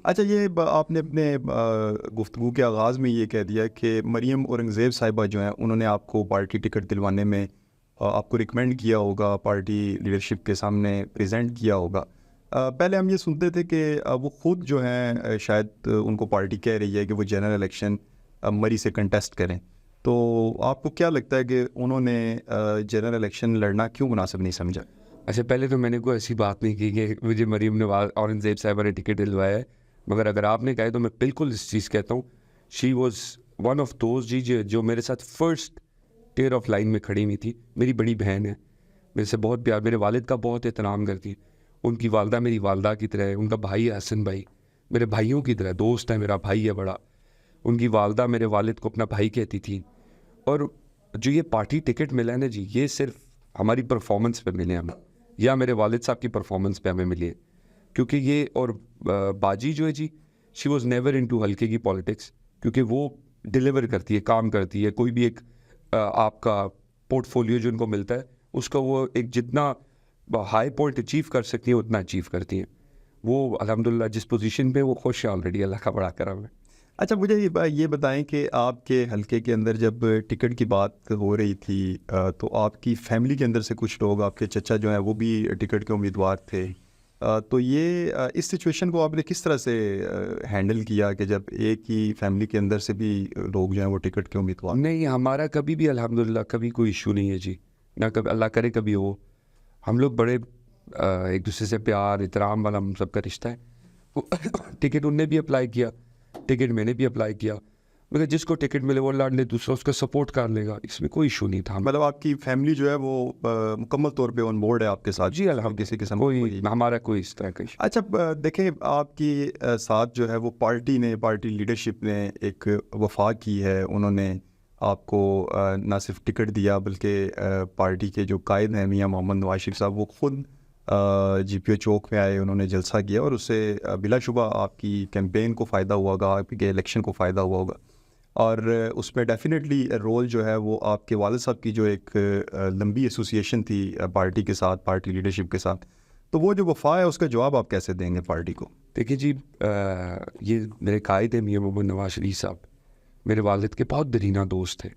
اچھا یہ آپ نے اپنے گفتگو کے آغاز میں یہ کہہ دیا کہ مریم اورنگزیب صاحبہ جو ہیں انہوں نے آپ کو پارٹی ٹکٹ دلوانے میں آپ کو ریکمینڈ کیا ہوگا، پارٹی لیڈرشپ کے سامنے پریزنٹ کیا ہوگا۔ پہلے ہم یہ سنتے تھے کہ وہ خود جو ہیں شاید ان کو پارٹی کہہ رہی ہے کہ وہ جنرل الیکشن مری سے کنٹیسٹ کریں، تو آپ کو کیا لگتا ہے کہ انہوں نے جنرل الیکشن لڑنا کیوں مناسب نہیں سمجھا؟ اچھا پہلے تو میں نے کوئی ایسی بات نہیں کی کہ مجھے مریم نواز اورنگزیب صاحبہ نے ٹکٹ دلوایا ہے، مگر اگر آپ نے کہا تو میں بالکل اس چیز کہتا ہوں، she was one of those جو میرے ساتھ فرسٹ ٹیئر آف لائن میں کھڑی ہوئی تھی۔ میری بڑی بہن ہے، میرے سے بہت پیار، میرے والد کا بہت احترام کرتی ہے، ان کی والدہ میری والدہ کی طرح ہے، ان کا بھائی ہے حسن بھائی میرے بھائیوں کی طرح دوست ہے، میرا بھائی ہے بڑا، ان کی والدہ میرے والد کو اپنا بھائی کہتی تھی۔ اور جو یہ پارٹی ٹکٹ ملا ہے نا جی، یہ صرف ہماری پرفارمنس پہ ملے ہمیں، یا میرے والد صاحب کی پرفارمنس پہ ہمیں ملی ہے، کیونکہ یہ اور باجی جو ہے جی، شی واز نیور انٹو ہلکے کی پالیٹکس، کیونکہ وہ ڈیلیور کرتی ہے، کام کرتی ہے، کوئی بھی ایک آپ کا پورٹ فولیو جو ان کو ملتا ہے اس کا وہ ایک جتنا ہائی پوائنٹ اچیو کر سکتی ہیں اتنا اچیو کرتی ہیں۔ وہ الحمدللہ جس پوزیشن پہ وہ خوش ہیں آلریڈی، اللہ کا بڑا کرم ہے۔ اچھا مجھے یہ بتائیں کہ آپ کے حلقے کے اندر جب ٹکٹ کی بات ہو رہی تھی تو آپ کی فیملی کے اندر سے کچھ لوگ، آپ کے چچا جو ہیں وہ بھی ٹکٹ کے امیدوار تھے، تو یہ اس سچویشن کو آپ نے کس طرح سے ہینڈل کیا کہ جب ایک ہی فیملی کے اندر سے بھی لوگ جو ہیں وہ ٹکٹ کے امیدوار؟ نہیں، ہمارا کبھی بھی الحمدللہ کبھی کوئی ایشو نہیں ہے جی، نہ کبھی، اللہ کرے کبھی ہو۔ ہم لوگ بڑے ایک دوسرے سے پیار احترام والا ہم سب کا رشتہ ہے۔ ٹکٹ ان نے بھی اپلائی کیا، ٹکٹ میں نے بھی اپلائی کیا، مگر جس کو ٹکٹ ملے وہ لڑ لے، دوسرا اس کا سپورٹ کر لے گا، اس میں کوئی ایشو نہیں تھا۔ مطلب آپ کی فیملی جو ہے وہ مکمل طور پہ آن بورڈ ہے آپ کے ساتھ؟ جی الحمدللہ، کسی قسم کوئی ہمارا کوئی اس طرح کا ایشو۔ اچھا دیکھیں، آپ کی ساتھ جو ہے وہ پارٹی لیڈرشپ نے ایک وفا کی ہے، انہوں نے آپ کو نہ صرف ٹکٹ دیا بلکہ پارٹی کے جو قائد ہیں میاں محمد نواز شریف صاحب، وہ خود جی پی او چوک میں آئے، انہوں نے جلسہ کیا، اور اس سے بلا شبہ آپ کی کیمپین کو فائدہ ہوا ہوگا، آپ کے الیکشن کو فائدہ ہوا ہوگا، اور اس میں ڈیفینیٹلی رول جو ہے وہ آپ کے والد صاحب کی جو ایک لمبی ایسوسیشن تھی پارٹی کے ساتھ، پارٹی لیڈرشپ کے ساتھ، تو وہ جو وفا ہے اس کا جواب آپ کیسے دیں گے پارٹی کو؟ دیکھیے جی، یہ میرے قائد ہیں میاں محمد نواز شریف صاحب، میرے والد کے بہت درینہ دوست تھے،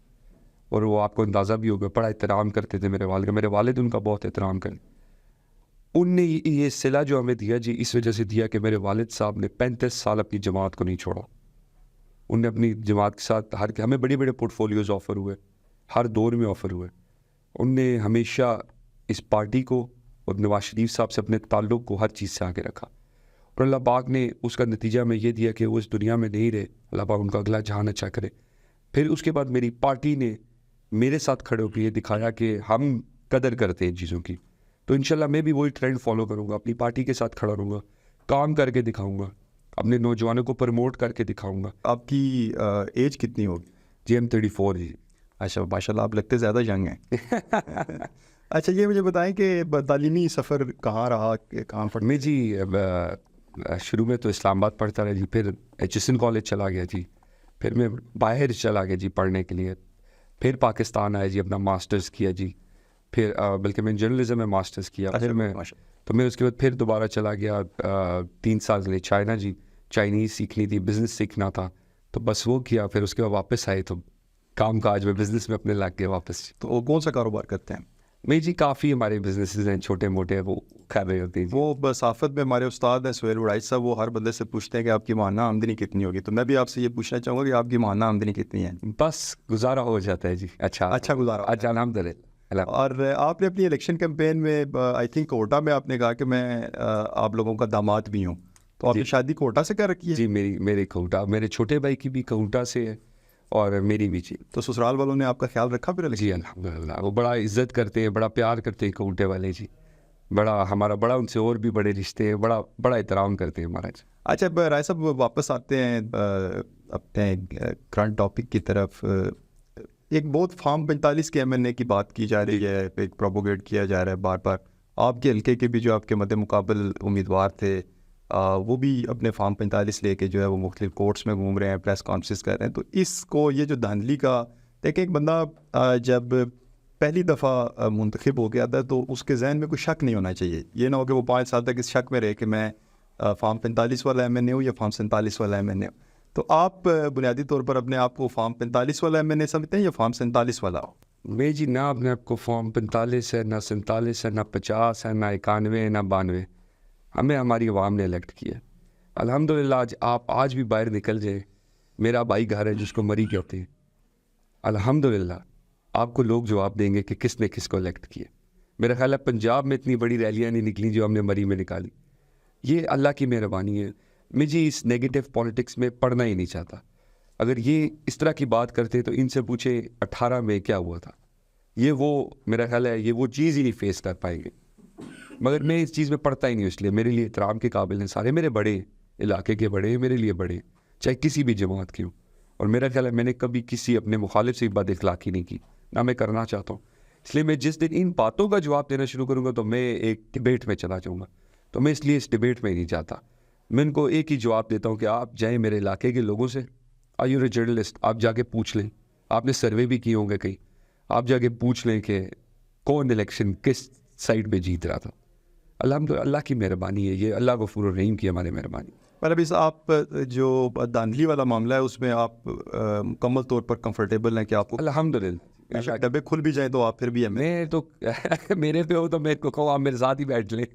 اور وہ آپ کو اندازہ بھی ہوگا بڑا احترام کرتے تھے میرے والد کا، میرے والد ان کا بہت احترام کرتے۔ ان نے یہ صلہ جو ہمیں دیا جی، اس وجہ سے دیا کہ میرے والد صاحب نے 35 سال اپنی جماعت کو نہیں چھوڑا، ان نے اپنی جماعت کے ساتھ ہمیں بڑے بڑے پورٹ فولیوز آفر ہوئے، ہر دور میں آفر ہوئے، ان نے ہمیشہ اس پارٹی کو اور نواز شریف صاحب سے اپنے تعلق کو ہر چیز سے آگے رکھا، اور اللہ پاک نے اس کا نتیجہ میں یہ دیا کہ وہ اس دنیا میں نہیں رہے، اللہ پاک ان کا اگلا جہان اچھا کرے۔ پھر اس کے بعد میری پارٹی نے میرے ساتھ کھڑے ہو کے یہ دکھایا کہ ہم قدر کرتے ہیں ان چیزوں کی، تو انشاءاللہ میں بھی وہی ٹرینڈ فالو کروں گا، اپنی پارٹی کے ساتھ کھڑا رہوں گا، کام کر کے دکھاؤں گا، اپنے نوجوانوں کو پروموٹ کر کے دکھاؤں گا۔ آپ کی ایج کتنی ہوگی؟ جی ہم 34 جی۔ اچھا ماشاء اللہ، آپ لگتے زیادہ ینگ ہیں۔ اچھا یہ مجھے بتائیں کہ تعلیمی سفر کہاں رہا، کہاں پڑھا؟ میں جی شروع میں تو اسلام آباد پڑھتا رہا جی، پھر ایچ ایس این کالج چلا گیا جی، پھر میں باہر چلا گیا جی پڑھنے کے لیے، پھر پاکستان آیا جی، اپنا ماسٹرز کیا جی، پھر بلکہ میں جرنلزم میں ماسٹرز کیا، پھر میں تو میں اس کے بعد پھر دوبارہ چلا گیا 3 سال کے لیے چائنا جی، چائنیز سیکھنی تھی، بزنس سیکھنا تھا، تو بس وہ کیا، پھر اس کے بعد واپس آئے تو کام کاج میں بزنس میں اپنے لگ گئے واپس۔ تو وہ کون سا کاروبار کرتے ہیں؟ میں جی کافی ہمارے بزنسز ہیں چھوٹے موٹے، وہ کر رہے ہوتے ہیں جی۔ وہ بصافت میں ہمارے استاد ہیں سہیل وڑائی صاحب، وہ ہر بندے سے پوچھتے ہیں کہ آپ کی ماہانہ آمدنی کتنی ہوگی، تو میں بھی آپ سے یہ پوچھنا چاہوں گا کہ آپ کی ماہانہ آمدنی کتنی ہے؟ بس گزارا ہو جاتا ہے جی، اچھا گزارا۔ اچھا الحمدللہ۔ اور آپ نے اپنی الیکشن کیمپین میں آئی تھنک کوٹا میں آپ نے کہا کہ میں آپ لوگوں کا داماد بھی ہوں، تو آپ نے شادی کوٹا سے کر رکھی ہے؟ جی میرے کوٹا، میرے چھوٹے بھائی کی بھی کوٹا سے ہے اور میری بھی جی۔ تو سسرال والوں نے آپ کا خیال رکھا پھر؟ جی الحمدللہ، وہ بڑا عزت کرتے ہیں، بڑا پیار کرتے ہیں کوٹے والے جی، ہمارا بڑا ان سے اور بھی بڑے رشتے ہیں، بڑا احترام کرتے ہیں ہمارا جی۔ اچھا رائے صاحب، واپس آتے ہیں اپنے کرنٹ ٹاپک کی طرف۔ ایک بہت فارم 45 کے M&A کی بات کی جا رہی ہے، ایک پروپوگیٹ کیا جا رہا ہے بار بار، آپ کے حلقے کے بھی جو آپ کے مد مقابل امیدوار تھے وہ بھی اپنے فارم 45 لے کے جو ہے وہ مختلف کورٹس میں گھوم رہے ہیں، پریس کانفرنس کر رہے ہیں، تو اس کو یہ جو دھاندلی کا دیکھیں، ایک بندہ جب پہلی دفعہ منتخب ہو گیا تھا تو اس کے ذہن میں کوئی شک نہیں ہونا چاہیے، یہ نہ ہو کہ وہ 5 سال تک اس شک میں رہے کہ میں فارم 45 والا ایم این اے ہو یا فارم 47 والا ایم این اے ہو. تو آپ بنیادی طور پر اپنے آپ کو فارم 45 والا ایم این اے سمجھتے ہیں یا فارم 47 والا ہو؟ میں جی نہ اپنے آپ کو فارم 45 ہے، نہ 47 ہے، نہ 50 ہے، نہ 91 ہے، نہ 92. ہمیں ہماری عوام نے الیکٹ کیا. الحمدللہ آپ آج بھی باہر نکل جائیں، میرا بھائی گھر ہے جس کو مری کہتے ہیں، الحمدللہ آپ کو لوگ جواب دیں گے کہ کس نے کس کو الیکٹ کیا. میرا خیال ہے پنجاب میں اتنی بڑی ریلیاں نہیں نکلی جو ہم نے مری میں نکالی. یہ اللہ کی مہربانی ہے. میں جی اس نیگیٹو پالیٹکس میں پڑھنا ہی نہیں چاہتا. اگر یہ اس طرح کی بات کرتے تو ان سے پوچھیں 18 میں کیا ہوا تھا. یہ وہ میرا خیال ہے یہ وہ چیز ہی نہیں فیس کر پائیں گے. مگر میں اس چیز میں پڑھتا ہی نہیں، اس لیے میرے لیے احترام کے قابل ہیں سارے. میرے بڑے علاقے کے بڑے میرے لیے بڑے، چاہے کسی بھی جماعت کے ہوں. اور میرا خیال ہے میں نے کبھی کسی اپنے مخالف سے بد اخلاقی نہیں کی، نہ میں کرنا چاہتا ہوں. اس لیے میں جس دن ان باتوں کا جواب دینا شروع کروں گا تو میں ایک ڈبیٹ میں چلا جاؤں گا. تو میں اس لیے اس ڈبیٹ میں ہی نہیں جاتا. میں ان کو ایک ہی جواب دیتا ہوں کہ آپ جائیں میرے علاقے کے لوگوں سے، آر یو اے جرنلسٹ، آپ جا کے پوچھ لیں. آپ نے سروے بھی کیے ہوں گے کہیں، آپ جا کے پوچھ لیں کہ کون الیکشن کس سائڈ پہ جیت رہا تھا. الحمدللہ اللہ کی مہربانی ہے، یہ اللہ غفور الرحیم کی ہمارے مہربانی. پر ابھی آپ جو دھاندلی والا معاملہ ہے اس میں آپ مکمل طور پر کمفرٹیبل ہیں کہ آپ کو الحمدللہ ڈبے کھل بھی جائیں تو آپ پھر بھی میں تو میرے پہ ہو تو میں کو کہوں آپ میرے ساتھ ہی بیٹھ لیں.